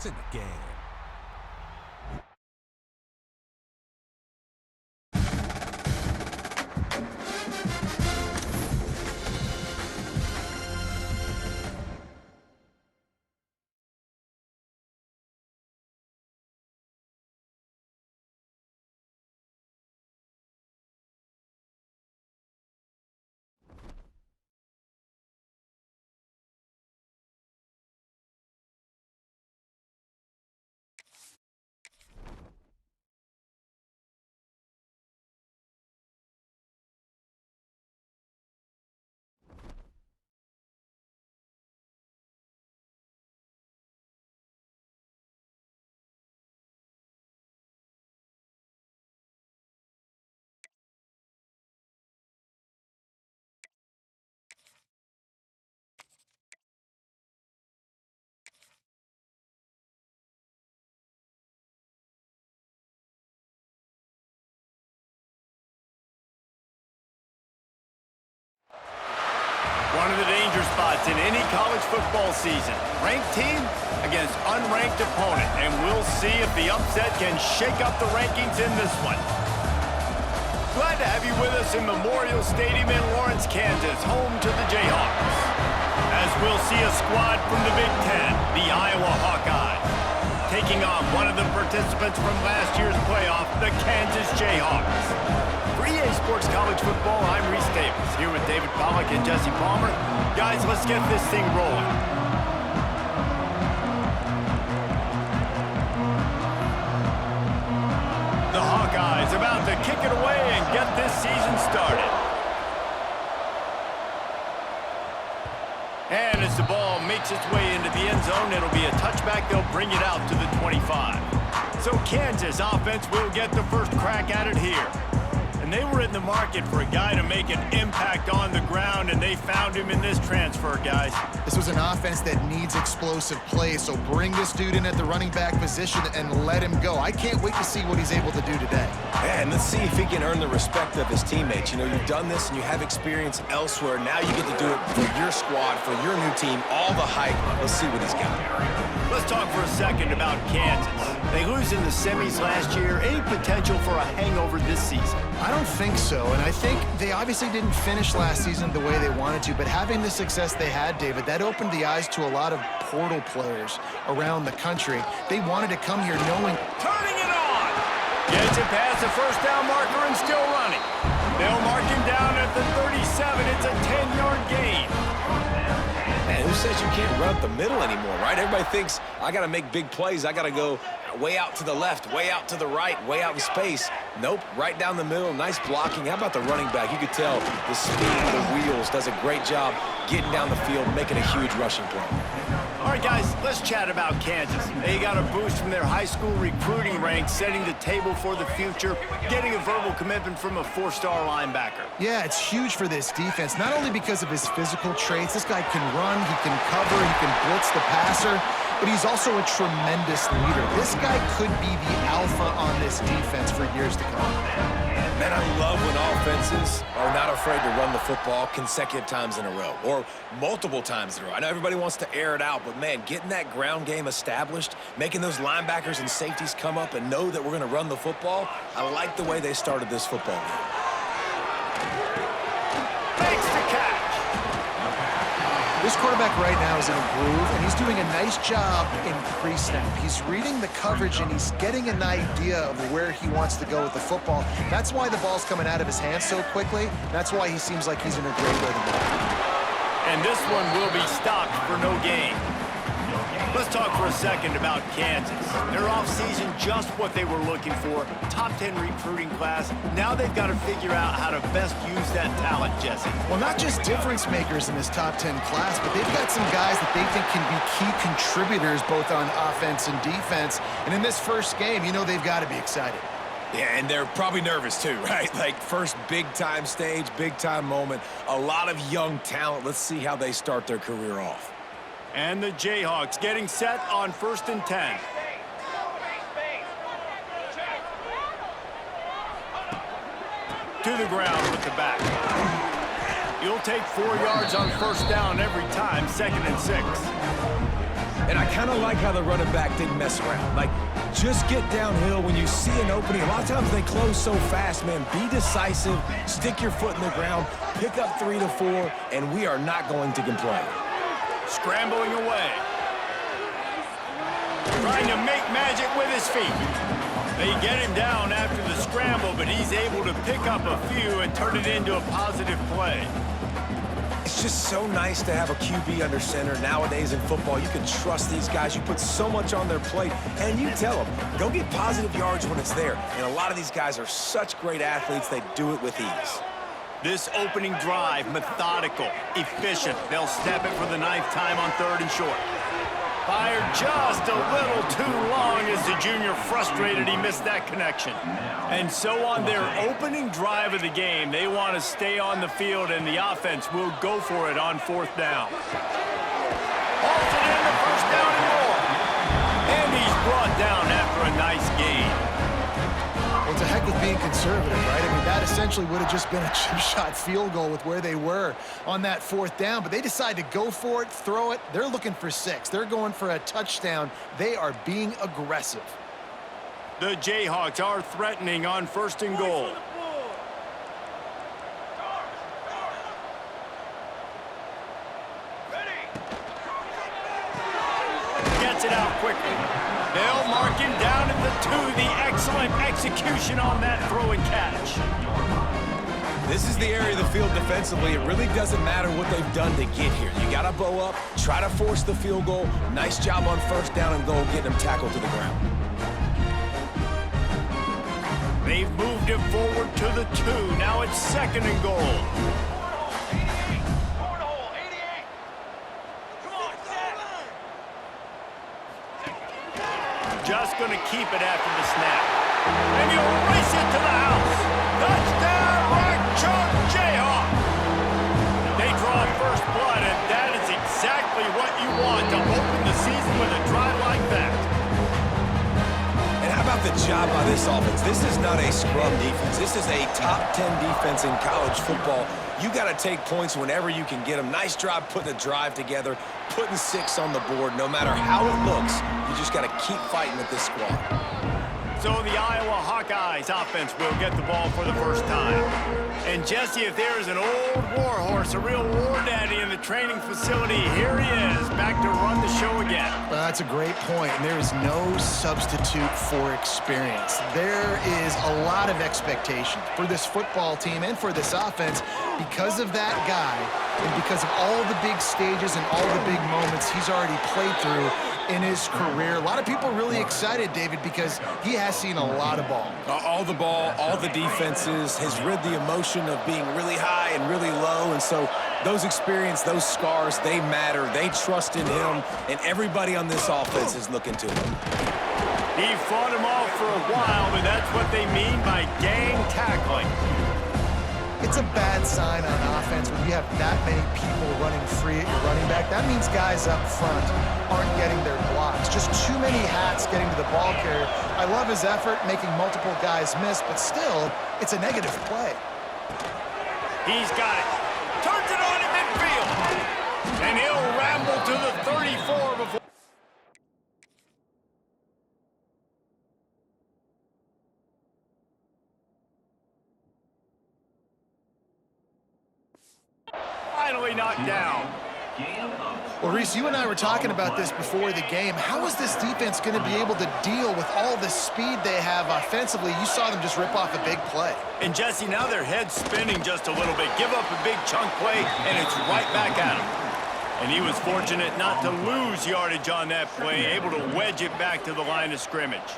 in the game. One of the danger spots in any college football season. Ranked team against unranked opponent. And we'll see if the upset can shake up the rankings in this one. Glad to have you with us in Memorial Stadium in Lawrence, Kansas, home to the Jayhawks. As we'll see a squad from the Big Ten, the Iowa Hawkeyes, taking on one of the participants from last year's playoff, the Kansas Jayhawks. For EA Sports College Football, I'm Reese Davis, here with David Pollack and Jesse Palmer. Guys, let's get this thing rolling. The Hawkeyes about to kick it away and get this season started. And as the ball makes its way into the end zone, it'll be a touchback. They'll bring it out to the 25. So Kansas offense will get the first crack at it here. And they were in the market for a guy to make an impact on the ground, and they found him in this transfer, guys. This was an offense that needs explosive plays, so bring this dude in at the running back position and let him go. I can't wait to see what he's able to do today. And let's see if he can earn the respect of his teammates. You know, you've done this and you have experience elsewhere. Now you get to do it for your squad, for your new team, all the hype. Let's see what he's got. Let's talk for a second about Kansas. They lose in the semis last year. Any potential for a hangover this season? I don't think so, and I think they obviously didn't finish last season the way they wanted to, but having the success they had, David, that opened the eyes to a lot of portal players around the country. They wanted to come here knowing... Turning it on! Gets it past the first down marker and still running. They'll mark him down at the 37. It's a 10-yard gain. Man, who says you can't run up the middle anymore, right? Everybody thinks, I got to make big plays. I got to go way out to the left, way out to the right, way out in space. Nope, right down the middle, nice blocking. How about the running back? You could tell the speed, the wheels, does a great job getting down the field, making a huge rushing play. All right, guys, let's chat about Kansas. They got a boost from their high school recruiting ranks, setting the table for the future, getting a verbal commitment from a four-star linebacker. Yeah, it's huge for this defense, not only because of his physical traits. This guy can run, he can cover, he can blitz the passer, but he's also a tremendous leader. This guy could be the alpha on this defense for years to come. Man, I love when offenses are not afraid to run the football consecutive times in a row or multiple times in a row. I know everybody wants to air it out, but, man, getting that ground game established, making those linebackers and safeties come up and know that we're going to run the football, I like the way they started this football game. Makes the catch. This quarterback right now is in a groove, and he's doing a nice job in pre-snap. He's reading the coverage, and he's getting an idea of where he wants to go with the football. That's why the ball's coming out of his hands so quickly. That's why he seems like he's in a great rhythm. And this one will be stopped for no gain. Let's talk for a second about Kansas. Their offseason, just what they were looking for. Top 10 recruiting class. Now they've got to figure out how to best use that talent, Jesse. Well, not just difference makers in this top 10 class, but they've got some guys that they think can be key contributors both on offense and defense. And in this first game, you know they've got to be excited. Yeah, and they're probably nervous too, right? Like first big-time stage, big-time moment. A lot of young talent. Let's see how they start their career off. And the Jayhawks getting set on 1st and 10. To the ground with the back. You'll take 4 yards on 1st down every time, 2nd and 6. And I kind of like how the running back didn't mess around. Like, just get downhill when you see an opening. A lot of times they close so fast, man. Be decisive, stick your foot in the ground, pick up 3 to 4, and we are not going to complain. Scrambling away. Trying to make magic with his feet. They get him down after the scramble, but he's able to pick up a few and turn it into a positive play. It's just so nice to have a QB under center. Nowadays in football, you can trust these guys. You put so much on their plate, and you tell them, go get positive yards when it's there. And a lot of these guys are such great athletes, they do it with ease. This opening drive, methodical, efficient. They'll snap it for the 9th time on 3rd and short. Fired just a little too long as the junior frustrated he missed that connection. And so on their opening drive of the game, they want to stay on the field, and the offense will go for it on 4th down. Hauls it in the 1st down and more. And he's brought down after a nice gain. Well, it's a heck with being conservative, right? I mean, that essentially would have just been a chip shot field goal with where they were on that 4th down, but they decide to go for it, throw it. They're looking for 6. They're going for a touchdown. They are being aggressive. The Jayhawks are threatening on 1st and goal. Gets it out quickly. They'll mark him down at the 2. The excellent execution on that throw and catch. This is the area of the field defensively. It really doesn't matter what they've done to get here. You got to bow up, try to force the field goal. Nice job on 1st down and goal, getting them tackled to the ground. They've moved it forward to the 2. Now it's 2nd and goal. Just going to keep it after the snap. And he'll race it to the house. Touchdown, Rock Chalk Jayhawk. They draw first blood, and that is exactly what you want to open the season with a drive like that. And how about the job by this offense? This is not a scrub defense. This is a top 10 defense in college football. You got to take points whenever you can get them. Nice job putting a drive together, putting 6 on the board. No matter how it looks, you just got to keep fighting with this squad. So the Iowa Hawkeyes offense will get the ball for the first time. And Jesse, if there's an old war horse, a real war daddy in the training facility, here he is, back to run the show again. Well, that's a great point, and there is no substitute for experience. There is a lot of expectation for this football team and for this offense because of that guy and because of all the big stages and all the big moments he's already played through in his career. A lot of people are really excited, David, because he has seen a lot of ball. All the ball, all the defenses, has rid the emotion of being really high and really low, and so those experience, those scars, they matter. They trust in him, and everybody on this offense is looking to him. He fought him off for a while, but that's what they mean by gang tackling. It's a bad sign on offense when you have that many people running free at your running back. That means guys up front aren't getting their blocks. Just too many hats getting to the ball carrier. I love his effort, making multiple guys miss, but still, it's a negative play. He's got it. Turns it on in midfield. And he'll ramble to the 34 before. Finally knocked down. Well, Reese, you and I were talking about this before the game. How is this defense going to be able to deal with all the speed they have offensively? You saw them just rip off a big play. And Jesse, now their head's spinning just a little bit. Give up a big chunk play, and it's right back at him. And he was fortunate not to lose yardage on that play, able to wedge it back to the line of scrimmage.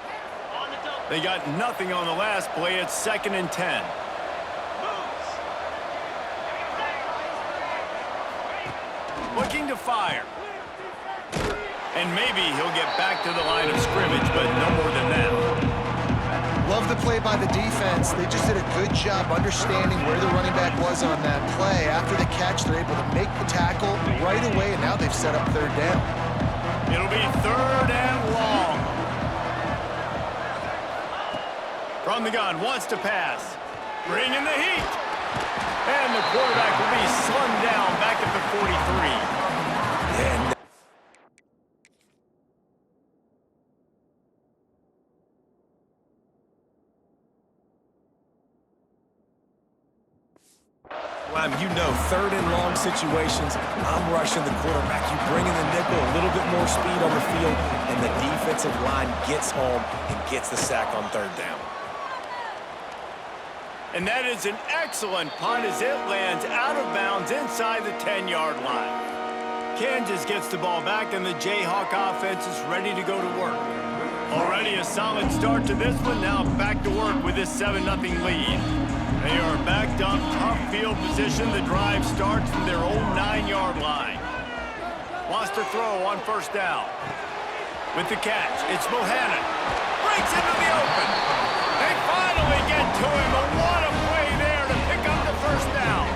They got nothing on the last play. It's 2nd and 10. Looking to fire. And maybe he'll get back to the line of scrimmage, but no more than that. Love the play by the defense. They just did a good job understanding where the running back was on that play. After the catch, they're able to make the tackle right away, and now they've set up 3rd down. It'll be 3rd and long. From the gun, wants to pass. Bringing the heat. And the quarterback will be slung down back at the 43. And You know, third and long situations, I'm rushing the quarterback. You bring in the nickel, a little bit more speed on the field, and the defensive line gets home and gets the sack on third down. And that is an excellent punt as it lands out of bounds inside the 10-yard line. Kansas gets the ball back, and the Jayhawk offense is ready to go to work. Already a solid start to this one. Now back to work with this 7-0 lead. They are backed up, tough field position. The drive starts from their own 9-yard line. Wants to throw on first down. With the catch, it's Bohannon. Breaks into the open. They finally get to him. What a play there to pick up the first down.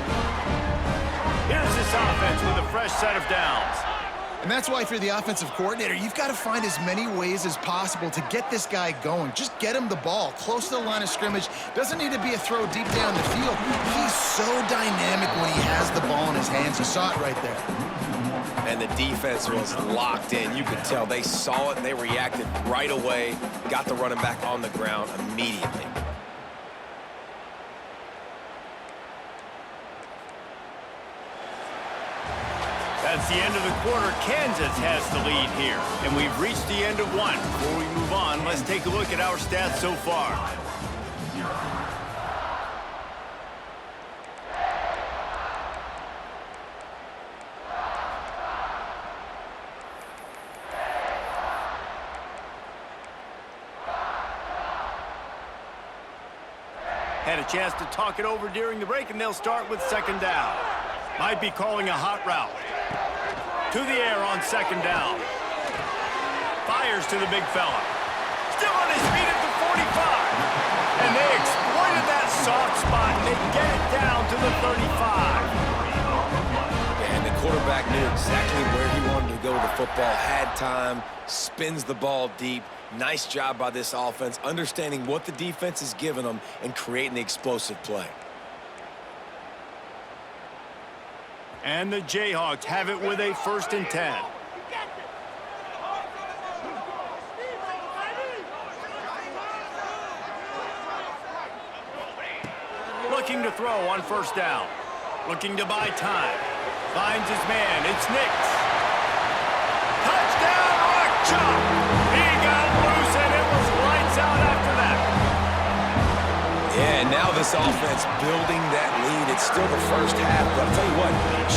Here's this offense with a fresh set of downs. And that's why if you're the offensive coordinator, you've got to find as many ways as possible to get this guy going. Just get him the ball close to the line of scrimmage. Doesn't need to be a throw deep down the field. He's so dynamic when he has the ball in his hands. You saw it right there. And the defense was locked in. You could tell they saw it and they reacted right away. Got the running back on the ground immediately. That's the end of the quarter. Kansas has the lead here. And we've reached the end of one. Before we move on, let's take a look at our stats so far. Had a chance to talk it over during the break, and they'll start with second down. Might be calling a hot route. To the air on second down. Fires to the big fella. Still on his feet at the 45. And they exploited that soft spot, and they get it down to the 35. And the quarterback knew exactly where he wanted to go with the football. Had time, spins the ball deep. Nice job by this offense, understanding what the defense is giving them and creating the explosive play. And the Jayhawks have it with a 1st and 10. Looking to throw on first down. Looking to buy time. Finds his man. It's Nix. Touchdown, Rock Chop! He got loose, and it was lights out after that. Yeah, and now this offense building that lead. It's still the first half, but I'll tell you what,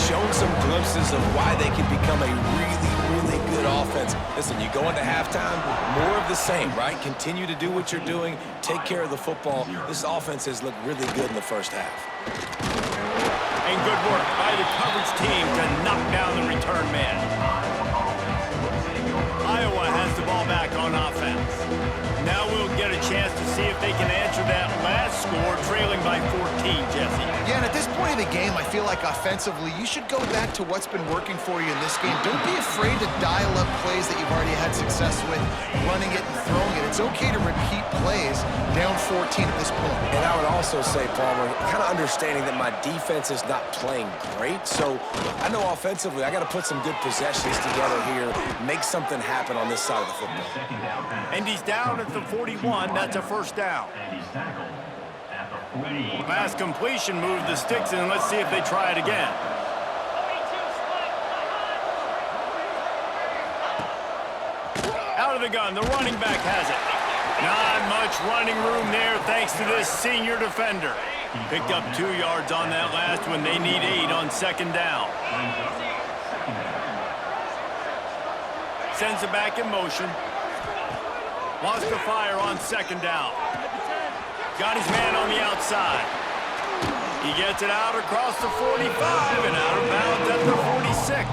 shown some glimpses of why they can become a really, really good offense. Listen, you go into halftime, more of the same, right? Continue to do what you're doing, take care of the football. This offense has looked really good in the first half. And good work by the coverage team to knock down the return man. Iowa has the ball back on offense. Now we'll get a chance to see if they can answer that last score, trailing by 14, Jesse. Yeah, and at this point of the game, I feel like offensively, you should go back to what's been working for you in this game. Don't be afraid to dial up plays that you've already had success with, running it and throwing it. It's okay to repeat plays down 14 at this point. And I would also say, Palmer, kind of understanding that my defense is not playing great, so I know offensively I got to put some good possessions together here, make something happen on this side of the football. And he's down at the 41. That's a first down. Pass completion moved the sticks in. Let's see if they try it again. Out of the gun. The running back has it. Not much running room there thanks to this senior defender. Picked up 2 yards on that last one. They need 8 on second down. Sends it back in motion. Wants to fire on second down. Got his man on the outside. He gets it out across the 45 and out of bounds at the 46.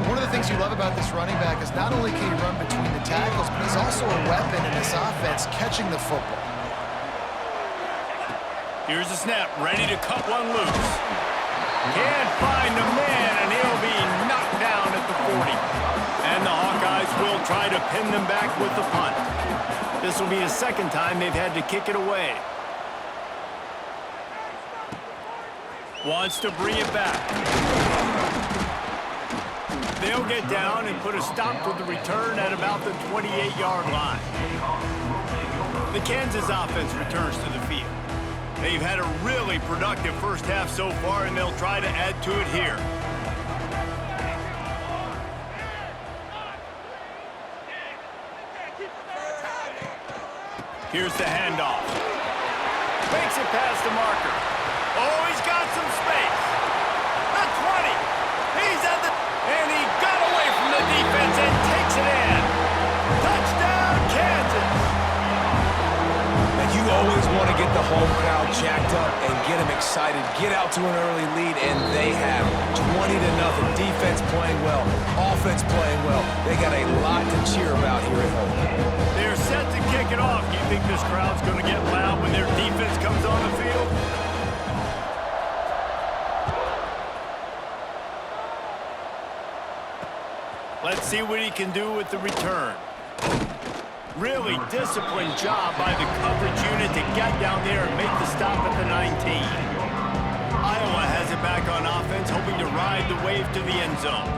One of the things you love about this running back is not only can he run between the tackles, but he's also a weapon in this offense catching the football. Here's the snap, ready to cut one loose. Can't find the man, and he'll be knocked down at the 40. And the Hawkeyes will try to pin them back with the punt. This will be the second time they've had to kick it away. Wants to bring it back. They'll get down and put a stop to the return at about the 28-yard line. The Kansas offense returns to the field. They've had a really productive first half so far, and they'll try to add to it here. Here's the handoff. Makes it past the marker. Oh, he's got some space. The 20. He's at the... And he got away from the defense and takes it in. Touchdown, Kansas. And you always want to get the home crowd jacked up and get them excited. Get out to an early lead, and they have 20-0. Defense playing well. Offense playing well. They got a lot to cheer about here at home. They're set to kick it off. Do you think this crowd's going to get loud when their defense comes on the field? Let's see what he can do with the return. Really disciplined job by the coverage unit to get down there and make the stop at the 19. Iowa has it back on offense, hoping to ride the wave to the end zone.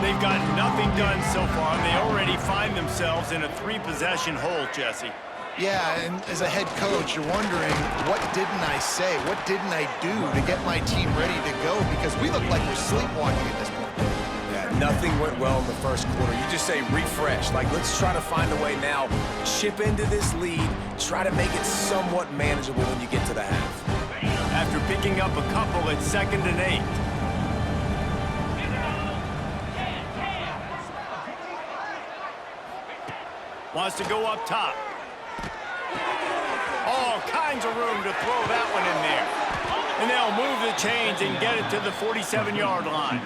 They've got nothing done so far, and they already find themselves in a 3-possession hole, Jesse. Yeah, and as a head coach, you're wondering, what didn't I say? What didn't I do to get my team ready to go? Because we look like we're sleepwalking at this point. Yeah, nothing went well in the first quarter. You just say refresh. Like, let's try to find a way now. Chip into this lead. Try to make it somewhat manageable when you get to the half. After picking up a couple, it's 2nd and 8. Wants to go up top. All kinds of room to throw that one in there. And they'll move the chains and get it to the 47-yard line.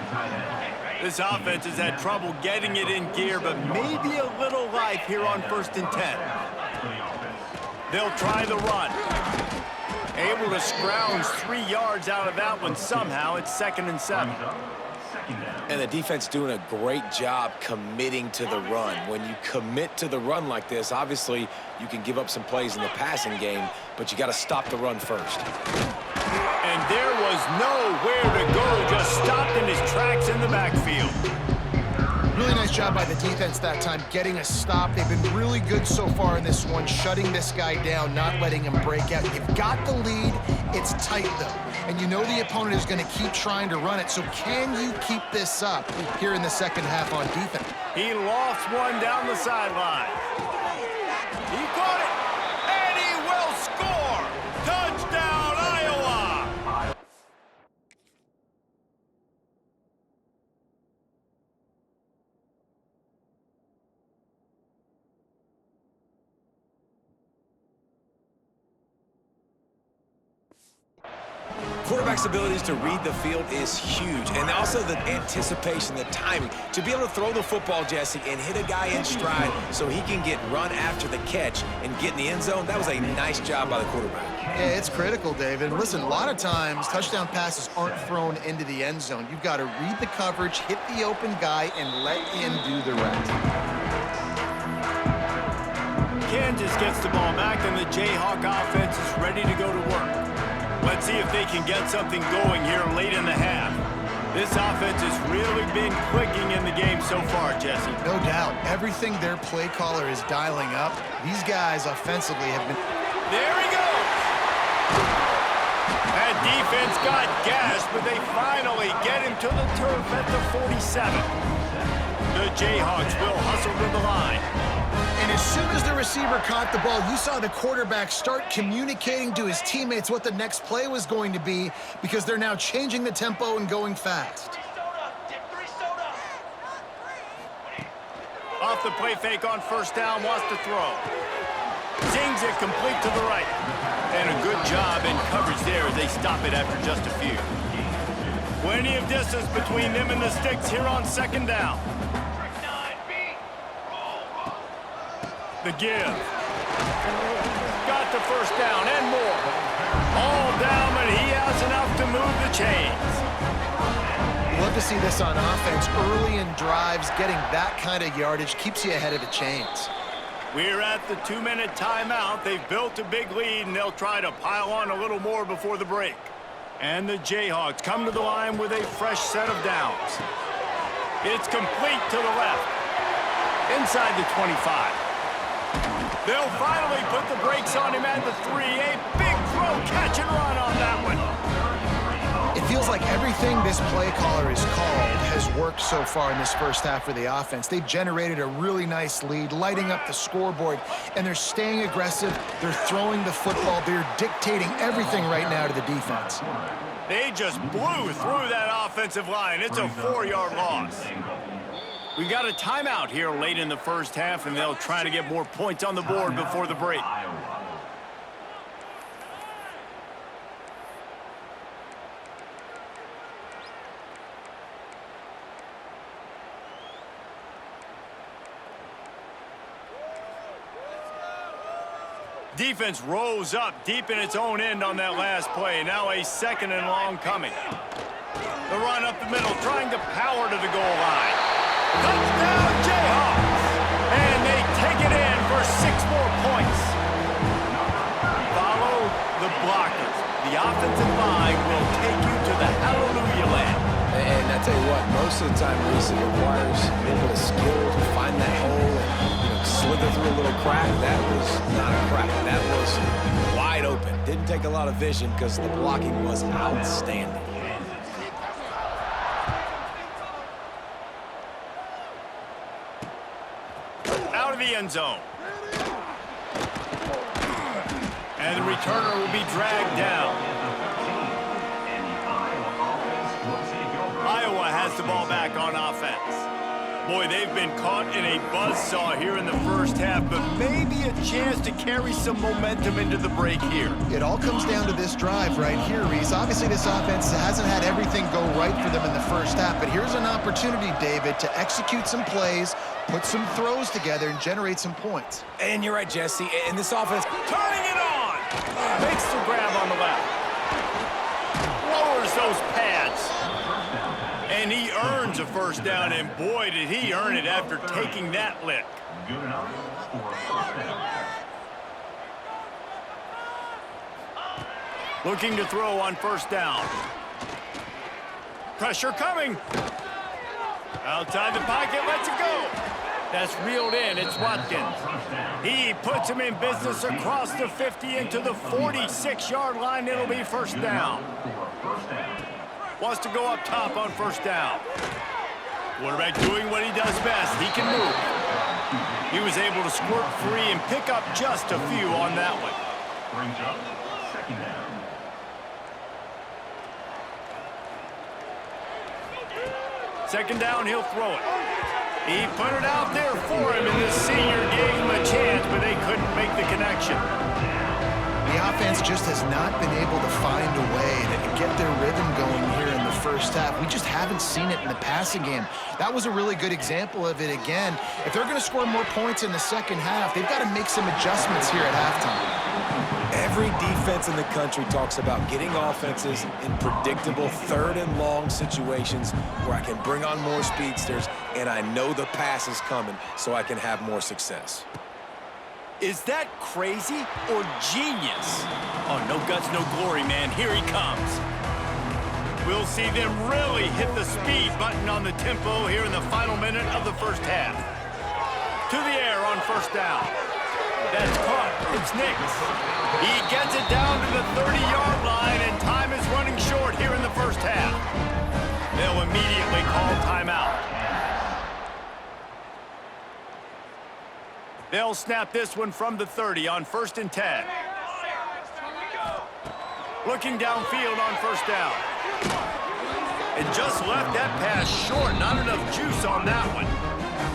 This offense has had trouble getting it in gear, but maybe a little life here on 1st and 10. They'll try the run. Able to scrounge 3 yards out of that one somehow. It's 2nd and 7. And the defense doing a great job committing to the run. When you commit to the run like this, obviously you can give up some plays in the passing game, but you got to stop the run first. And there was nowhere to go, just stopped in his tracks in the backfield. Really nice job by the defense that time, getting a stop. They've been really good so far in this one, shutting this guy down, not letting him break out. You've got the lead. It's tight, though. And you know the opponent is going to keep trying to run it. So can you keep this up here in the second half on defense? He lofts one down the sideline. He caught it, and he will score. Touchdown, Iowa. Quarterback's abilities to read the field is huge, and also the anticipation, the timing. To be able to throw the football, Jesse, and hit a guy in stride so he can get run after the catch and get in the end zone, that was a nice job by the quarterback. Yeah, it's critical, David. Listen, a lot of times touchdown passes aren't thrown into the end zone. You've got to read the coverage, hit the open guy, and let him do the rest. Kansas gets the ball back, and the Jayhawk offense is ready to go to work. Let's see if they can get something going here late in the half. This offense has really been clicking in the game so far, Jesse. No doubt. Everything their play caller is dialing up, these guys offensively have been... There he goes! That defense got gassed, but they finally get him to the turf at the 47. The Jayhawks will hustle to the line. And as soon as the receiver caught the ball, you saw the quarterback start communicating to his teammates what the next play was going to be, because they're now changing the tempo and going fast. Off the play fake on 1st down, wants to throw. Zings it complete to the right. And a good job in coverage there as they stop it after just a few. Plenty of distance between them and the sticks here on 2nd down. The give. Got the 1st down and more. All down, but he has enough to move the chains. Love to see this on offense. Early in drives, getting that kind of yardage keeps you ahead of the chains. We're at the 2-minute timeout. They've built a big lead, and they'll try to pile on a little more before the break. And the Jayhawks come to the line with a fresh set of downs. It's complete to the left. Inside the 25. They'll finally put the brakes on him at the 3. A big throw catch and run on that one. It feels like everything this play caller is called has worked so far in this first half for the offense. They've generated a really nice lead, lighting up the scoreboard, and they're staying aggressive. They're throwing the football. They're dictating everything right now to the defense. They just blew through that offensive line. It's a 4-yard loss. We've got a timeout here late in the first half, and they'll try to get more points on the board before the break. Defense rose up deep in its own end on that last play. Now a 2nd and long coming. The run up the middle, trying to power to the goal line. Touchdown, Jayhawks! And they take it in for 6 more points. Follow the blockers. The offensive line will take you to the hallelujah land. And I tell you what, most of the time, Reese, it requires a little bit of skill to find that hole and slither through a little crack. That was not a crack. That was wide open. Didn't take a lot of vision because the blocking was outstanding. Out of the end zone. And the returner will be dragged down. Iowa has the ball back on offense. Boy, they've been caught in a buzzsaw here in the first half, but maybe a chance to carry some momentum into the break here. It all comes down to this drive right here, Reese. Obviously, this offense hasn't had everything go right for them in the first half, but here's an opportunity, David, to execute some plays, put some throws together, and generate some points. And you're right, Jesse. And this offense... Turning it on! Makes the grab on the left. Lowers those pads. And he earns a first down, and boy, did he earn it after taking that lick. Good enough for a first down. Looking to throw on first down. Pressure coming. Outside the pocket, lets it go. That's reeled in, it's Watkins. He puts him in business across the 50 into the 46-yard line. It'll be first down. Wants to go up top on first down. Quarterback doing what he does best. He can move. He was able to squirt free and pick up just a few on that one. Brings up 2nd down. 2nd down, he'll throw it. He put it out there for him, and the senior gave him a chance, but they couldn't make the connection. The offense just has not been able to find a way to get their rhythm going here in the first half. We just haven't seen it in the passing game. That was a really good example of it again. If they're going to score more points in the second half, they've got to make some adjustments here at halftime. Every defense in the country talks about getting offenses in predictable 3rd and long situations where I can bring on more speedsters and I know the pass is coming so I can have more success. Is that crazy or genius? Oh, no guts, no glory, man. Here he comes. We'll see them really hit the speed button on the tempo here in the final minute of the first half. To the air on first down. That's caught. It's Nix. He gets it down to the 30-yard line, and time is running short here in the first half. They'll immediately call timeout. They'll snap this one from the 30 on 1st and 10. Looking downfield on first down. And just left that pass short. Not enough juice on that one.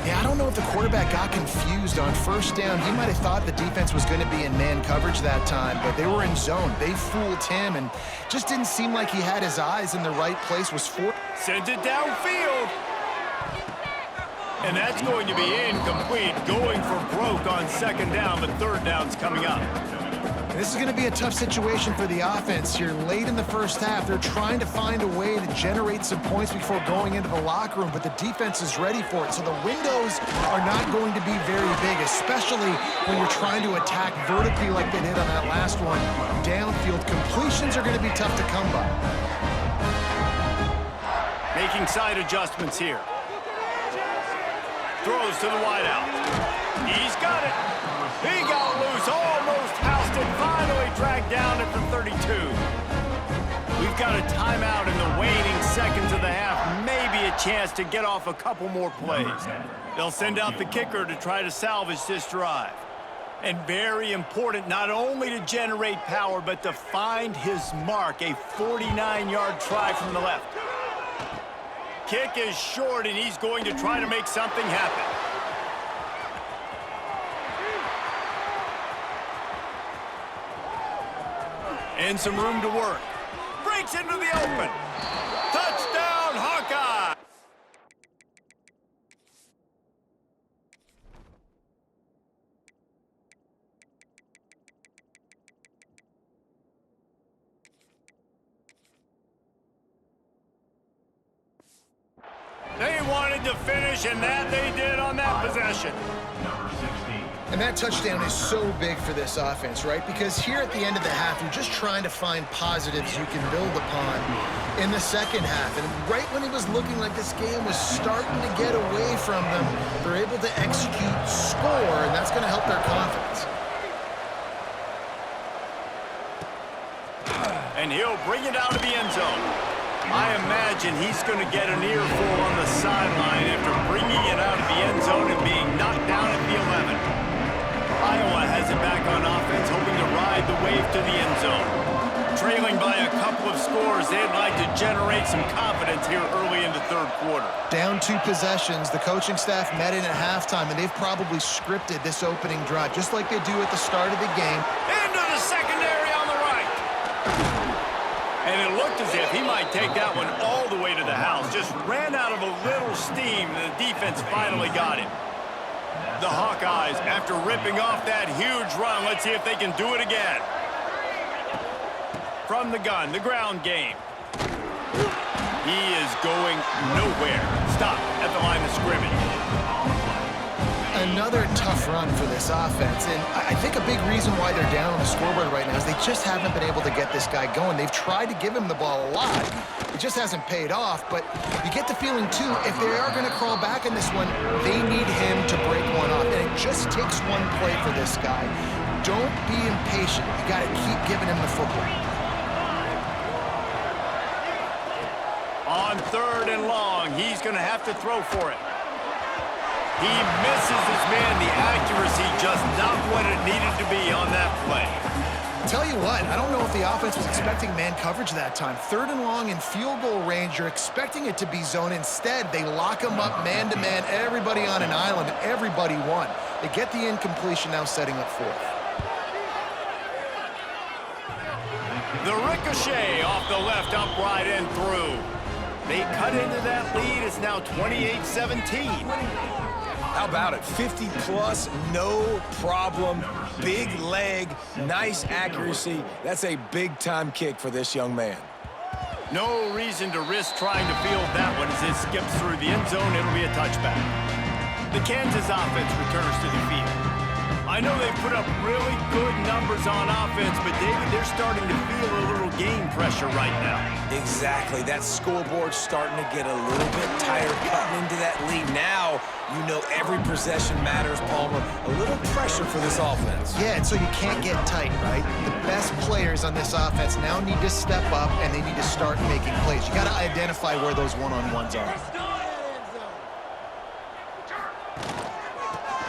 Yeah, I don't know if the quarterback got confused on first down. He might have thought the defense was going to be in man coverage that time, but they were in zone. They fooled him and just didn't seem like he had his eyes in the right place. Sends it downfield. And that's going to be incomplete, going for broke on 2nd down, but 3rd down's coming up. This is going to be a tough situation for the offense here. Late in the first half, they're trying to find a way to generate some points before going into the locker room, but the defense is ready for it. So the windows are not going to be very big, especially when you're trying to attack vertically like they did on that last one. Downfield completions are going to be tough to come by. Making side adjustments here. Throws to the wideout. He's got it. He got loose, almost housed it, finally dragged down at the 32. We've got a timeout in the waning seconds of the half. Maybe a chance to get off a couple more plays. They'll send out the kicker to try to salvage this drive. And very important, not only to generate power, but to find his mark, a 49-yard try from the left. Kick is short, and he's going to try to make something happen. And some room to work. Breaks into the open. Touchdown, Hawkeye! They wanted to finish, and that they did on that possession. Number 16. And that touchdown is so big for this offense, right? Because here at the end of the half, you're just trying to find positives you can build upon in the second half. And right when it was looking like this game was starting to get away from them, they're able to execute, score, and that's going to help their confidence. And he'll bring it out of the end zone. I imagine he's going to get an earful on the sideline after bringing it out of the end zone and being knocked down at the 11. Iowa has it back on offense, hoping to ride the wave to the end zone. Trailing by a couple of scores, they'd like to generate some confidence here early in the third quarter. Down 2 possessions, the coaching staff met in at halftime, and they've probably scripted this opening drive, just like they do at the start of the game. Into the secondary on the right. And it looked as if he might take that one all the way to the house. Just ran out of a little steam, and the defense finally got him. The Hawkeyes, after ripping off that huge run, let's see if they can do it again. From the gun, the ground game. He is going nowhere. Stop at the line of scrimmage. Another tough run for this offense, and I think a big reason why they're down on the scoreboard right now is they just haven't been able to get this guy going. They've tried to give him the ball a lot. It just hasn't paid off, but you get the feeling, too, if they are going to crawl back in this one, they need him to break one off, and it just takes one play for this guy. Don't be impatient. You got to keep giving him the football. On 3rd and long, he's going to have to throw for it. He misses his man. The accuracy just not what it needed to be on that play. Tell you what, I don't know if the offense was expecting man coverage that time. 3rd and long in field goal range, you're expecting it to be zone. Instead, they lock him up man-to-man, everybody on an island, and everybody won. They get the incompletion, now setting up 4th. The ricochet off the left, upright and through. They cut into that lead. It's now 28-17. How about it? 50-plus, no problem. Big leg, nice accuracy. That's a big-time kick for this young man. No reason to risk trying to field that one as it skips through the end zone. It'll be a touchback. The Kansas offense returns to the field. I know they've put up really good numbers on offense, but David, they're starting to feel a little game pressure right now. Exactly. That scoreboard's starting to get a little bit tired cutting into that lead. Now, you know every possession matters, Palmer. A little pressure for this offense. Yeah, and so you can't get tight, right? The best players on this offense now need to step up, and they need to start making plays. You got to identify where those one-on-ones are.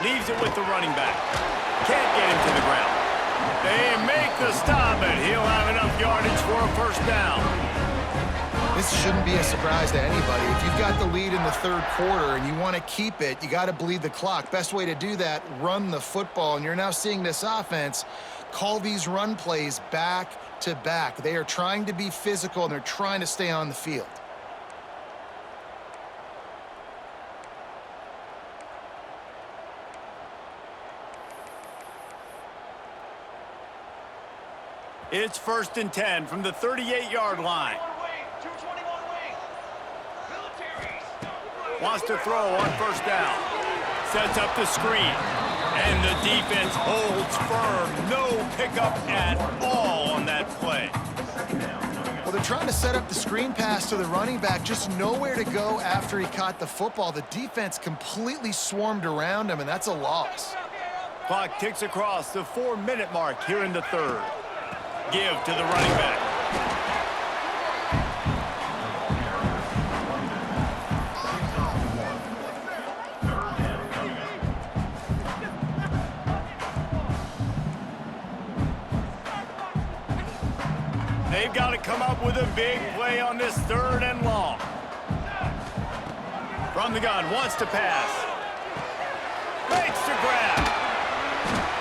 Leaves it with the running back. Can't get him to the ground. They make the stop, and he'll have enough yardage for a 1st down. This shouldn't be a surprise to anybody. If you've got the lead in the 3rd quarter and you want to keep it, you got to bleed the clock. Best way to do that, run the football. And you're now seeing this offense call these run plays back to back. They are trying to be physical, and they're trying to stay on the field. It's 1st and 10 from the 38-yard line. Wants to throw on 1st down. Sets up the screen. And the defense holds firm. No pickup at all on that play. Well, they're trying to set up the screen pass to the running back. Just nowhere to go after he caught the football. The defense completely swarmed around him, and that's a loss. Clock ticks across the 4-minute mark here in the 3rd. Give to the running back. They've got to come up with a big play on this 3rd and long. From the gun, wants to pass. Makes the grab.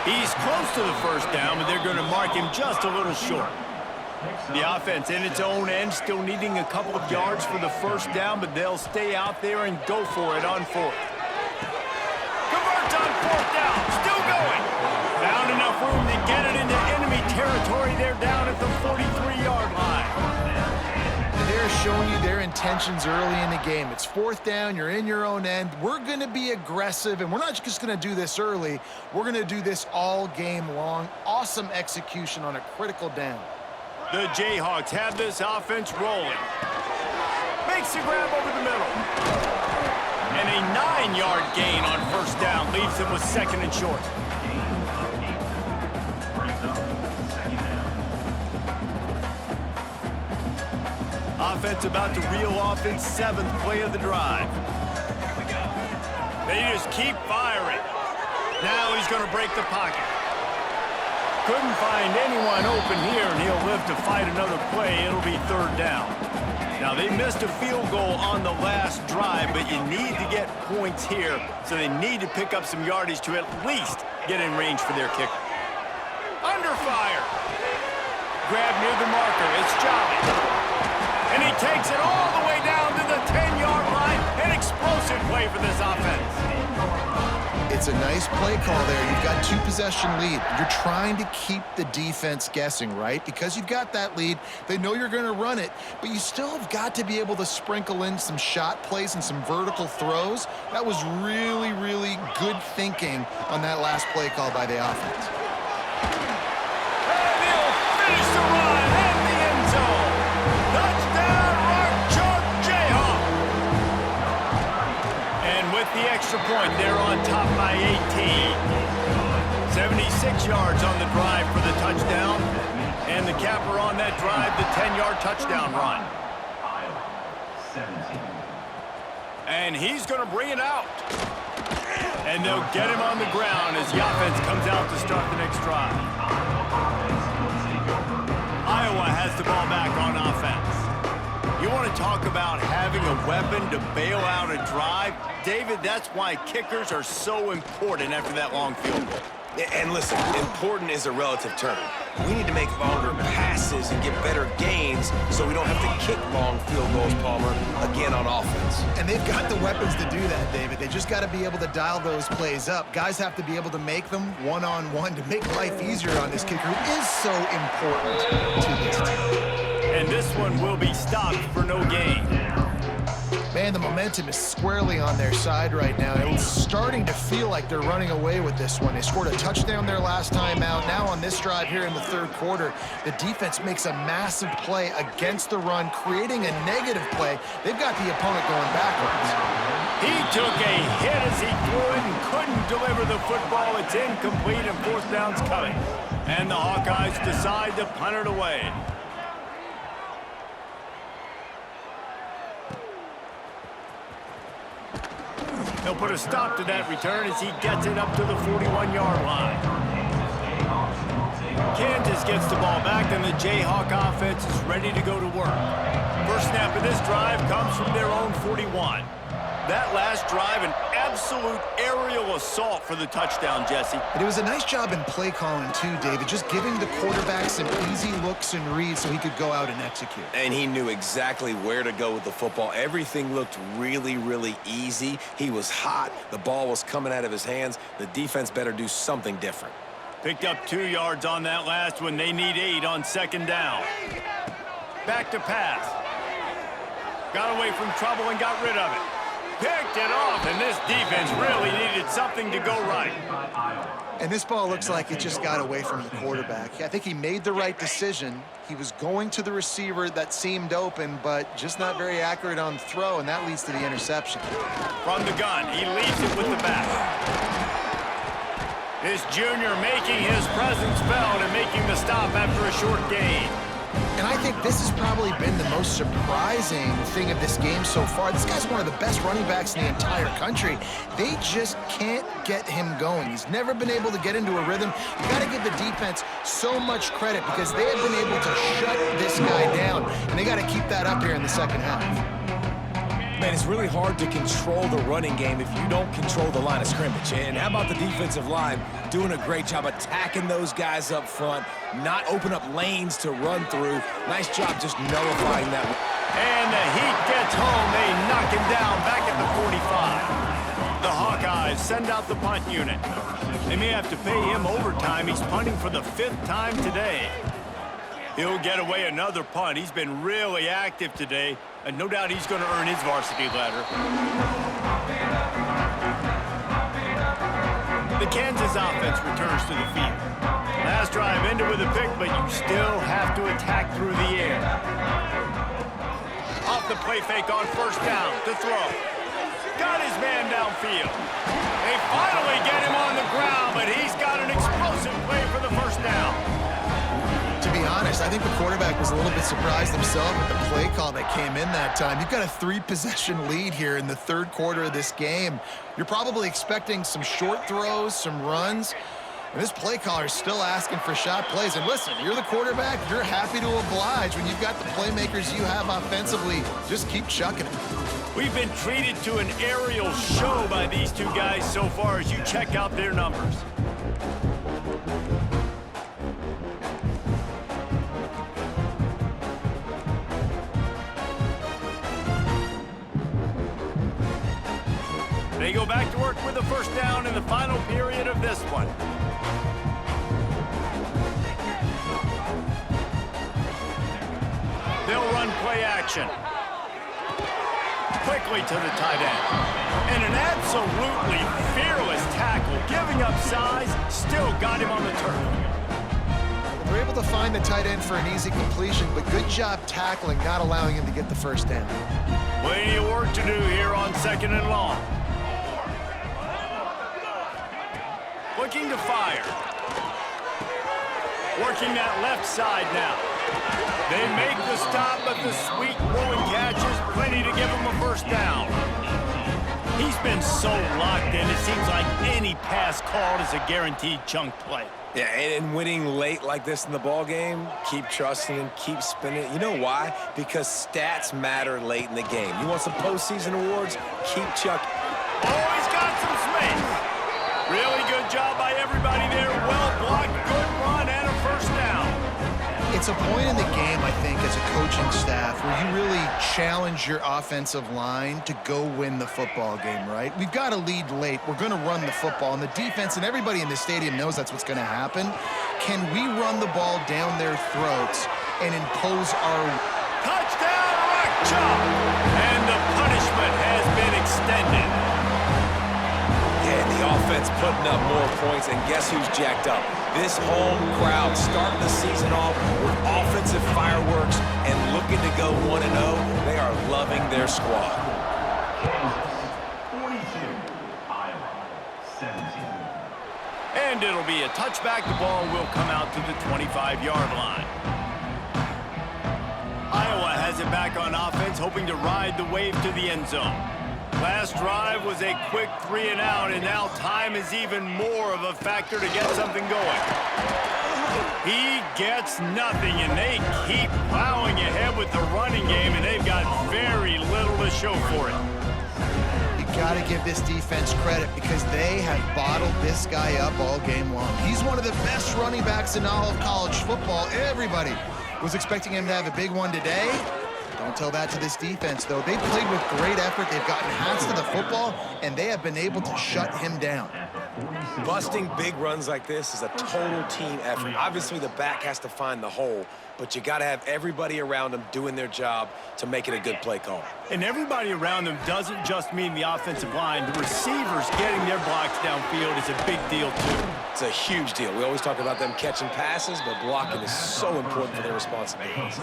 He's close to the 1st down, but they're going to mark him just a little short. The offense in its own end, still needing a couple of yards for the 1st down, but they'll stay out there and go for it on 4th. Converts on 4th down, still going. Found enough room to get it into enemy territory. They're down at the 43-yard line. And they're showing you their intentions early in the game. It's 4th down, you're in your own end. We're going to be aggressive, and we're not just going to do this early. We're going to do this all game long. Awesome execution on a critical down. The Jayhawks have this offense rolling. Makes the grab over the middle. And a 9-yard gain on 1st down leaves him with 2nd and short. Offense about to reel off its 7th play of the drive. They just keep firing. Now he's going to break the pocket. Couldn't find anyone open here, and he'll live to fight another play. It'll be 3rd down. Now, they missed a field goal on the last drive, but you need to get points here, so they need to pick up some yardage to at least get in range for their kicker. Under fire. Grab near the marker. It's Jolly. And he takes it all the way down to the 10-yard line. An explosive play for this offense. It's a nice play call there. You've got 2-possession lead. You're trying to keep the defense guessing, right? Because you've got that lead, they know you're going to run it, but you still have got to be able to sprinkle in some shot plays and some vertical throws. That was really, really good thinking on that last play call by the offense. And he'll finish the run in the end zone. Touchdown, Mark Jayhawk. And with the extra point, they're on top by 18. 76 yards on the drive for the touchdown. And the capper on that drive, the 10-yard touchdown run. And he's going to bring it out. And they'll get him on the ground as the offense comes out to start the next drive. Iowa has the ball back on offense. You want to talk about having a weapon to bail out a drive? David, that's why kickers are so important after that long field goal. And listen, important is a relative term. We need to make longer passes and get better gains so we don't have to kick long field goals, Palmer, again on offense. And they've got the weapons to do that, David. They just got to be able to dial those plays up. Guys have to be able to make them one-on-one to make life easier on this kicker, who is so important to this team. And this one will be stopped for no gain. Man, the momentum is squarely on their side right now. It's starting to feel like they're running away with this one. They scored a touchdown their last time out. Now on this drive here in the 3rd quarter, the defense makes a massive play against the run, creating a negative play. They've got the opponent going backwards. He took a hit as he threw it and couldn't deliver the football. It's incomplete and 4th down's coming. And the Hawkeyes decide to punt it away. They'll put a stop to that return as he gets it up to the 41-yard line. Kansas gets the ball back, and the Jayhawk offense is ready to go to work. First snap of this drive comes from their own 41. That last drive, an absolute aerial assault for the touchdown, Jesse. But it was a nice job in play calling too, David, just giving the quarterback some easy looks and reads so he could go out and execute. And he knew exactly where to go with the football. Everything looked really, really easy. He was hot. The ball was coming out of his hands. The defense better do something different. Picked up 2 yards on that last one. They need 8 on 2nd down. Back to pass. Got away from trouble and got rid of it. Picked it off, and this defense really needed something to go right. And this ball looks like it just got away from the quarterback. I think he made the right decision. He was going to the receiver that seemed open, but just not very accurate on the throw, and that leads to the interception. From the gun, he leaves it with the back. This junior making his presence felt and making the stop after a short gain. And I think this has probably been the most surprising thing of this game so far. This guy's one of the best running backs in the entire country. They just can't get him going. He's never been able to get into a rhythm. You got to give the defense so much credit because they have been able to shut this guy down, and they got to keep that up here in the second half. Man, it's really hard to control the running game if you don't control the line of scrimmage. And how about the defensive line doing a great job attacking those guys up front, not open up lanes to run through. Nice job just nullifying that. And the Heat gets home. They knock him down back at the 45. The Hawkeyes send out the punt unit. They may have to pay him overtime. He's punting for the 5th time today. He'll get away another punt. He's been really active today, and no doubt he's going to earn his varsity letter. The Kansas offense returns to the field. Last drive ended with a pick, but you still have to attack through the air. Off the play fake on first down to throw. Got his man downfield. They finally get him on the ground, but he's got an explosive play for the first down. To be honest, I think the quarterback was a little bit surprised himself with the play call that came in that time. You've got a 3-possession lead here in the 3rd quarter of this game. You're probably expecting some short throws, some runs. And this play caller is still asking for shot plays. And listen, you're the quarterback. You're happy to oblige when you've got the playmakers you have offensively. Just keep chucking it. We've been treated to an aerial show by these two guys so far as you check out their numbers. They go back to work with the first down in the final period of this one. They'll run play action. Quickly to the tight end. And an absolutely fearless tackle, giving up size, still got him on the turf. They're able to find the tight end for an easy completion, but good job tackling, not allowing him to get the first down. Plenty of work to do here on 2nd and long. Looking to fire. Working that left side now. They make the stop, but the sweet rolling catch is plenty to give him a first down. He's been so locked in, it seems like any pass called is a guaranteed chunk play. Yeah, and winning late like this in the ball game, keep trusting him, keep spinning. You know why? Because stats matter late in the game. You want some postseason awards? Keep chucking. Oh, he's got some space. Really good job by everybody there. Well blocked, good run, and a first down. It's a point in the game, I think, as a coaching staff where you really challenge your offensive line to go win the football game, right? We've got to lead late. We're going to run the football, and the defense and everybody in the stadium knows that's what's going to happen. Can we run the ball down their throats and impose our... Touchdown, Rock Chop! And the punishment has been extended. Yeah, the offense putting up more points, and guess who's jacked up? This home crowd starting the season off with offensive fireworks and looking to go 1-0. They are loving their squad. Kansas 42, Iowa 17. And it'll be a touchback. The ball will come out to the 25-yard line. Iowa has it back on offense, hoping to ride the wave to the end zone. Last drive was a quick 3-and-out, and now time is even more of a factor to get something going. He gets nothing, and they keep plowing ahead with the running game, and they've got very little to show for it. You got to give this defense credit because they have bottled this guy up all game long. He's one of the best running backs in all of college football. Everybody was expecting him to have a big one today. Don't tell that to this defense, though. They played with great effort. They've gotten hands to the football, and they have been able to shut him down. Busting big runs like this is a total team effort. Obviously, the back has to find the hole, but you got to have everybody around them doing their job to make it a good play call. And everybody around them doesn't just mean the offensive line. The receivers getting their blocks downfield is a big deal, too. It's a huge deal. We always talk about them catching passes, but blocking is so important for their responsibilities.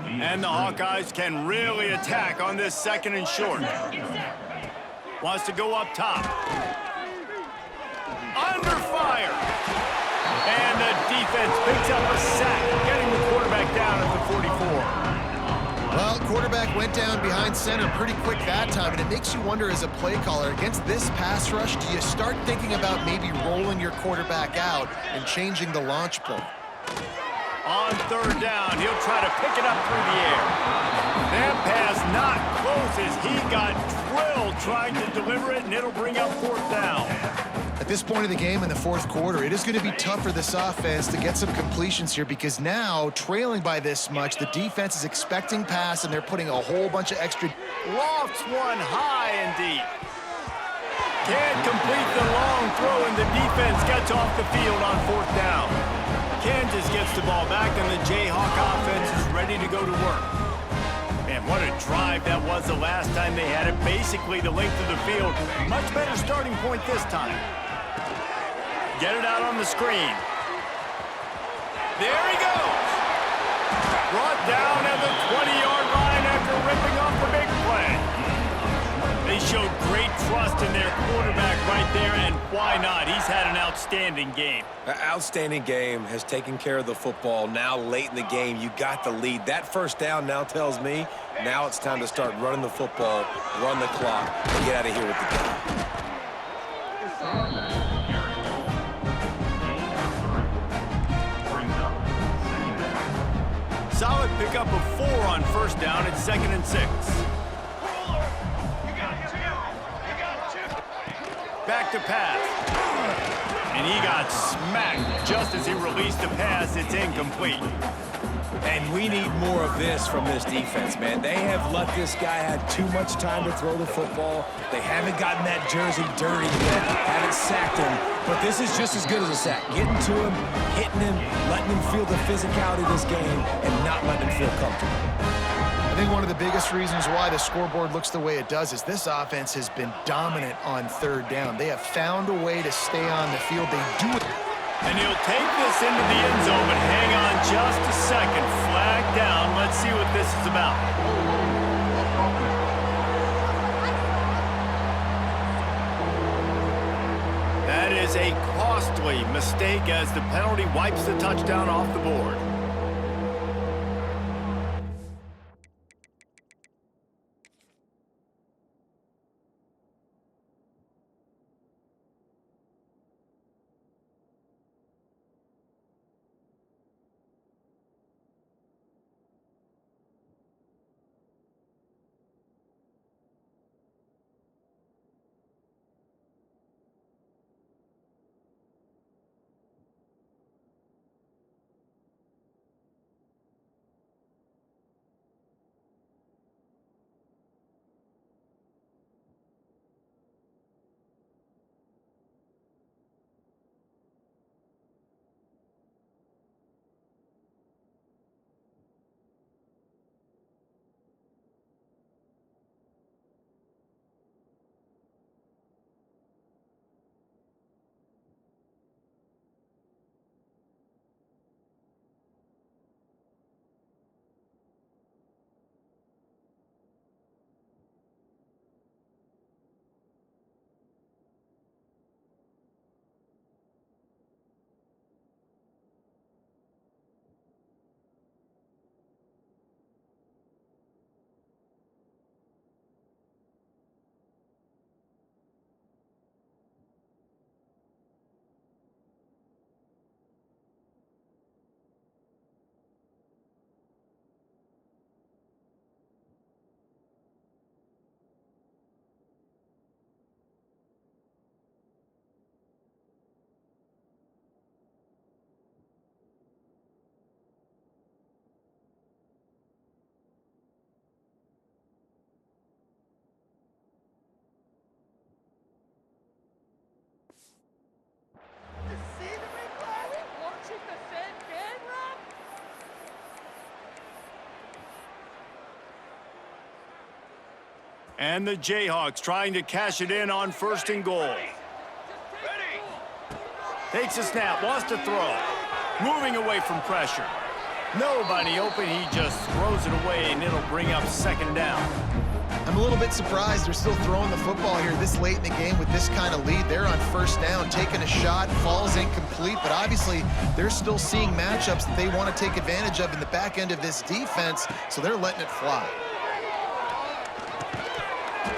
And the Hawkeyes can really attack on this 2nd and short. Wants to go up top. Under fire. And the defense picks up a sack, getting the quarterback down at the 44. Well, quarterback went down behind center pretty quick that time, and it makes you wonder as a play caller, against this pass rush, do you start thinking about maybe rolling your quarterback out and changing the launch point? On third down, he'll try to pick it up through the air. That pass not close as he got drilled trying to deliver it, and it'll bring up fourth down. At this point of the game in the fourth quarter, it is going to be tough for this offense to get some completions here because now, trailing by this much, the defense is expecting pass, and they're putting a whole bunch of extra... Lofts one high and deep. Can't complete the long throw, and the defense gets off the field on fourth down. Kansas gets the ball back, and the Jayhawk offense is ready to go to work. Man, what a drive that was the last time they had it. Basically the length of the field. Much better starting point this time. Get it out on the screen. There he goes. Brought down at the 20-yard line after ripping off the big play. They showed great trust in their quarterback right there, and why not? He's had an outstanding game. An outstanding game, has taken care of the football. Now late in the game, you got the lead. That first down now tells me now it's time to start running the football, run the clock, and get out of here with the game. Solid pickup of 4 on first down. It's 2nd and 6. Back to pass. And he got smacked just as he released the pass. It's incomplete. And we need more of this from this defense, man. They have let this guy have too much time to throw the football. They haven't gotten that jersey dirty yet, haven't sacked him. But this is just as good as a sack. Getting to him, hitting him, letting him feel the physicality of this game, and not letting him feel comfortable. I think one of the biggest reasons why the scoreboard looks the way it does is this offense has been dominant on third down. They have found a way to stay on the field. They do it. And he'll take this into the end zone, but hang on just a second. Flag down. Let's see what this is about. That is a costly mistake as the penalty wipes the touchdown off the board. And the Jayhawks trying to cash it in on 1st and goal. Takes a snap, wants to throw. Moving away from pressure. Nobody open, he just throws it away, and it'll bring up 2nd down. I'm a little bit surprised they're still throwing the football here this late in the game with this kind of lead. They're on first down, taking a shot, falls incomplete, but obviously they're still seeing matchups that they want to take advantage of in the back end of this defense, so they're letting it fly.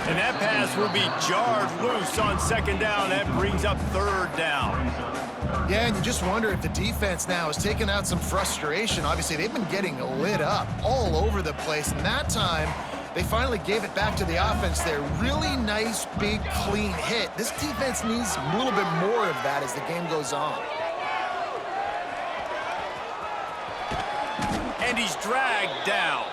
And that pass will be jarred loose on second down. That brings up third down. Yeah, and you just wonder if the defense now is taking out some frustration. Obviously, they've been getting lit up all over the place, and that time they finally gave it back to the offense there. Really nice, big, clean hit. This defense needs a little bit more of that as the game goes on. And he's dragged down.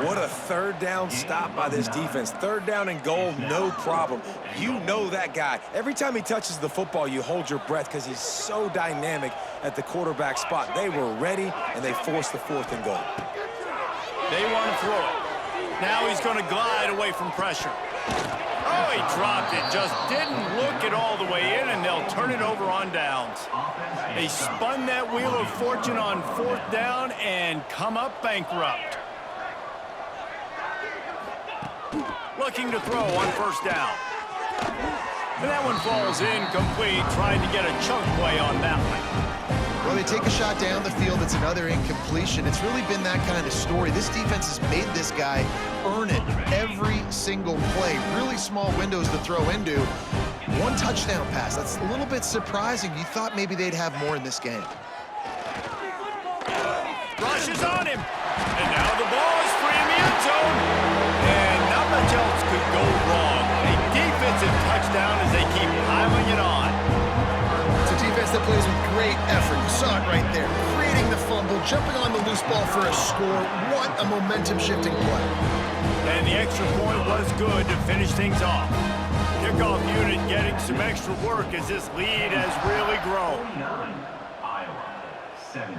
What a third down stop by this defense. Third down and goal, no problem. You know that guy. Every time he touches the football, you hold your breath because he's so dynamic at the quarterback spot. They were ready, and they forced the 4th and goal. They want to throw it. Now he's going to glide away from pressure. Oh, he dropped it. Just didn't look it all the way in, and they'll turn it over on downs. They spun that wheel of fortune on 4th down and come up bankrupt. Looking to throw on first down. And that one falls incomplete, trying to get a chunk play on that one. Well, they take a shot down the field. It's another incompletion. It's really been that kind of story. This defense has made this guy earn it every single play. Really small windows to throw into. One touchdown pass. That's a little bit surprising. You thought maybe they'd have more in this game. Rushes on him. And now the ball is free in the end zone. And not much else could go wrong. A defensive touchdown as they keep piling it on. It's a defense that plays with great effort. You saw it right there. Creating the fumble, jumping on the loose ball for a score. What a momentum-shifting play. And the extra point was good to finish things off. Kickoff unit getting some extra work as this lead has really grown. 49, Iowa, 17.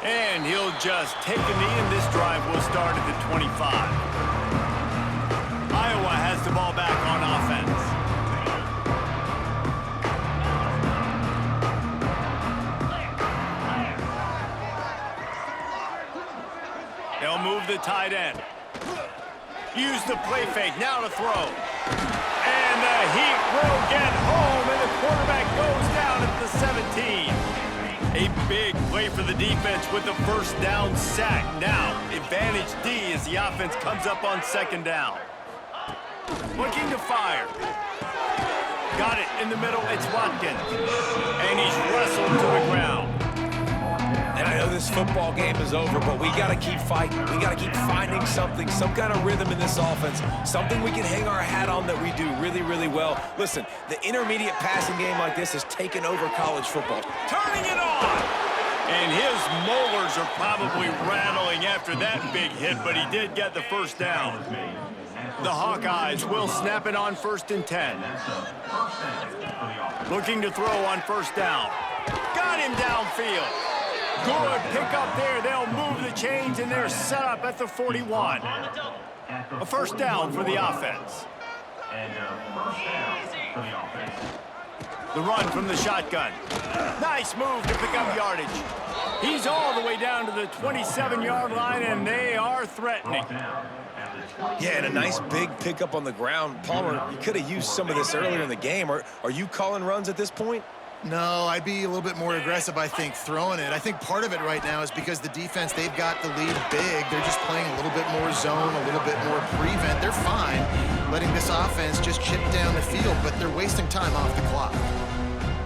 And he'll just take a knee, and this drive will start at the 25. Iowa has the ball back on offense. They'll move the tight end. Use the play fake, now to throw. And the heat will get home, and the quarterback goes down at the 17. A big play for the defense with the first down sack. Now, advantage D as the offense comes up on second down. Looking to fire. Got it in the middle, it's Watkins. And he's wrestled to the ground. And I know this football game is over, but we got to keep fighting. We got to keep finding something, some kind of rhythm in this offense, something we can hang our hat on that we do really, really well. Listen, the intermediate passing game like this has taken over college football. Turning it on! And his molars are probably rattling after that big hit, but he did get the first down. The Hawkeyes will snap it on 1st and 10. Looking to throw on first down. Got him downfield. Good pick up there. They'll move the chains, and they're set up at the 41. A first down for the offense. The run from the shotgun. Nice move to pick up yardage. He's all the way down to the 27-yard line, and they are threatening. Yeah, and a nice big pickup on the ground. Palmer, you could have used some of this earlier in the game. Are you calling runs at this point? No, I'd be a little bit more aggressive, I think, throwing it. I think part of it right now is because the defense, they've got the lead big. They're just playing a little bit more zone, a little bit more prevent. They're fine letting this offense just chip down the field, but they're wasting time off the clock.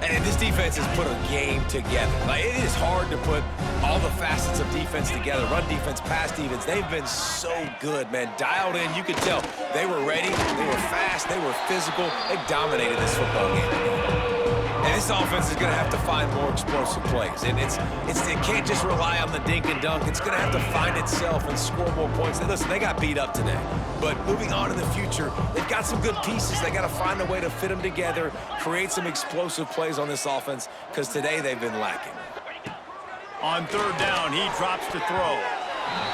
And this defense has put a game together. Like, it is hard to put all the facets of defense together. Run defense, pass defense. They've been so good, man. Dialed in, you could tell. They were ready, they were fast, they were physical. They dominated this football game. And this offense is going to have to find more explosive plays. And it can't just rely on the dink and dunk. It's going to have to find itself and score more points. And listen, they got beat up today. But moving on in the future, they've got some good pieces. They got to find a way to fit them together, create some explosive plays on this offense, because today they've been lacking. On third down, he drops to throw.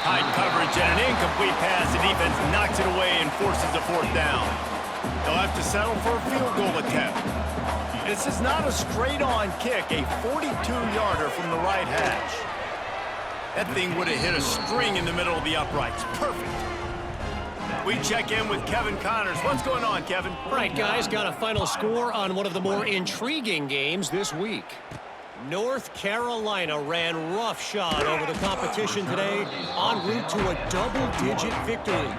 Tight coverage and an incomplete pass. The defense knocks it away and forces the fourth down. They'll have to settle for a field goal attempt. This is not a straight-on kick, a 42-yarder from the right hash. That thing would have hit a string in the middle of the uprights. Perfect. We check in with Kevin Connors. What's going on, Kevin? All right, guys, got a final score on one of the more intriguing games this week. North Carolina ran roughshod over the competition today en route to a double-digit victory.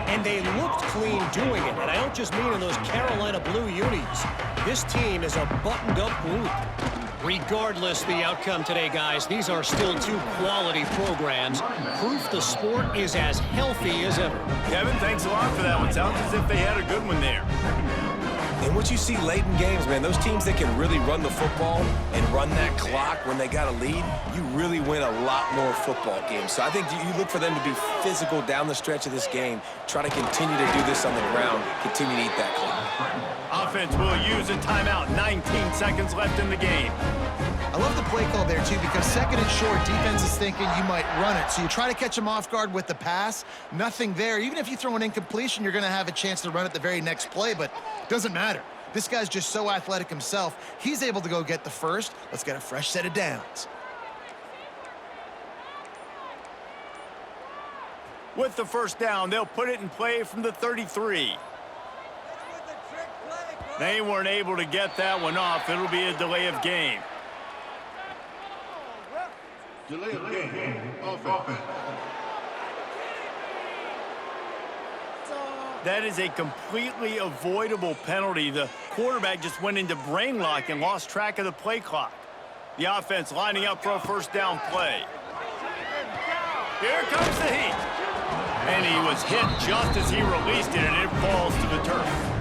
And they looked clean doing it. And I don't just mean in those Carolina blue unis. This team is a buttoned-up group. Regardless the outcome today, guys, these are still two quality programs. Proof the sport is as healthy as ever. Kevin, thanks a lot for that one. Sounds as if they had a good one there. And what you see late in games, man, those teams that can really run the football and run that clock when they got a lead, you really win a lot more football games. So I think you look for them to be physical down the stretch of this game, try to continue to do this on the ground, continue to eat that clock. Offense will use a timeout. 19 seconds left in the game. I love the play call there, too, because second and short, defense is thinking you might run it. So you try to catch them off guard with the pass. Nothing there. Even if you throw an incompletion, you're going to have a chance to run it the very next play, but it doesn't matter. This guy's just so athletic himself. He's able to go get the first. Let's get a fresh set of downs. With the first down, they'll put it in play from the 33. They weren't able to get that one off. It'll be a delay of game. Delay of game. Offense. That is a completely avoidable penalty. The quarterback just went into brain lock and lost track of the play clock. The offense lining up for a first down play. Here comes the heat. And he was hit just as he released it, and it falls to the turf.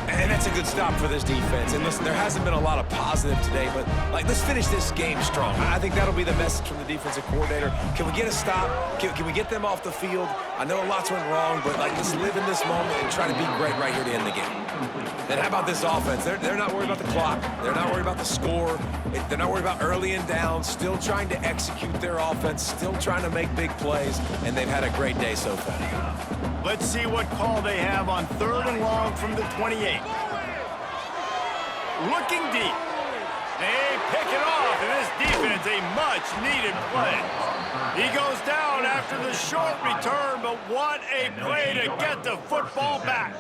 And that's a good stop for this defense. And listen, there hasn't been a lot of positive today, but let's finish this game strong. I think that'll be the message from the defensive coordinator. Can we get a stop? Can we get them off the field? I know lots went wrong, but let's live in this moment and try to be great right here to end the game. Then how about this offense? They're not worried about the clock. They're not worried about the score. They're not worried about early and down. Still trying to execute their offense. Still trying to make big plays, and they've had a great day so far. Let's see what call they have on 3rd and long from the 28. Looking deep. They pick it off, and this defense a much-needed play. He goes down after the short return, but what a play to get the football back.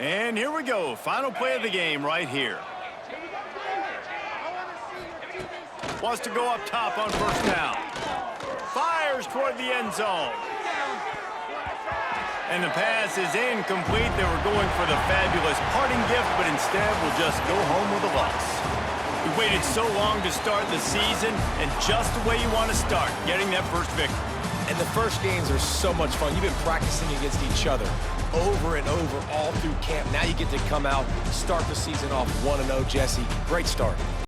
And here we go. Final play of the game right here. Wants to go up top on first down. Fires toward the end zone. And the pass is incomplete. They were going for the fabulous parting gift, but instead will just go home with a loss. We waited so long to start the season, and just the way you want to start, getting that first victory. And the first games are so much fun. You've been practicing against each other over and over all through camp. Now you get to come out, start the season off 1-0, Jesse. Great start.